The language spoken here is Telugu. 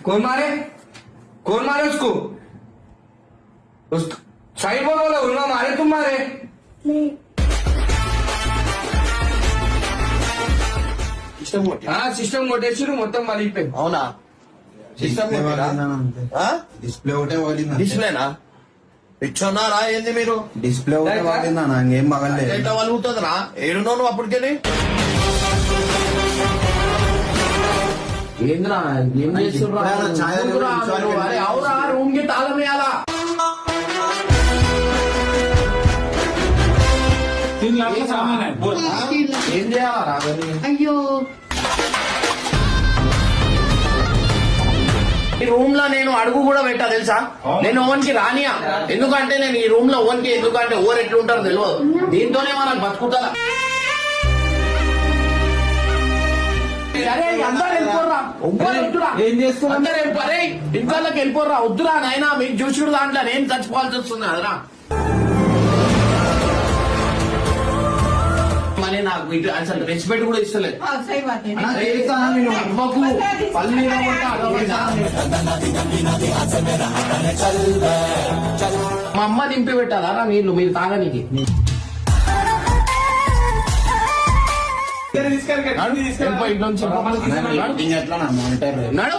कौन मारे उसको? साइड बोल बोला उन्मा मारे तुम मारे సిస్టమ్ కొట్టేసి మొత్తం మలిపే. అవునా? సిస్టమ్ డిస్ప్లే ఒకటే వాడింది. డిస్ప్లేనా? ఇచ్చున్నారా ఏంది మీరు? డిస్ప్లే ఒకటే వాడిందా? ఇంకేం పగలలేదు. ఎట్లా వలుగుతుందిరా? ఏడున్నావు నువ్వు అప్పటికెళ్ళి? ఏంద్రా ఏం చేస్తున్నారు? అవురా రూమ్ కి తాళం వేయాలా? ఏం చేయాలా? అయ్యో ఈ రూమ్ లో నేను అడుగు కూడా పెట్టా తెలుసా? నేను ఓవన్కి రానియా. ఎందుకంటే నేను ఈ రూమ్ లో ఓవన్కి ఎందుకంటే ఓవర్ ఎట్లుంటారో తెలియదు. దీంతోనే మనకు బతుకుతా. ఏం చేస్తున్నా? అందరూ వెళ్ళిపోరే ఇంట్లోకి వెళ్ళిపోర్రా. వద్దురా నాయనా మీకు చూసుడు దాంట్లో నేను చచ్చిపోవాల్సి వస్తుంది కదరా. మరి నాకు ఇటు అసలు రెస్పెక్ట్ కూడా ఇస్తలేదు. అమ్మకు పల్లి మా అమ్మ దింపి పెట్టాలా నీళ్ళు మీరు తాగనికి? నడు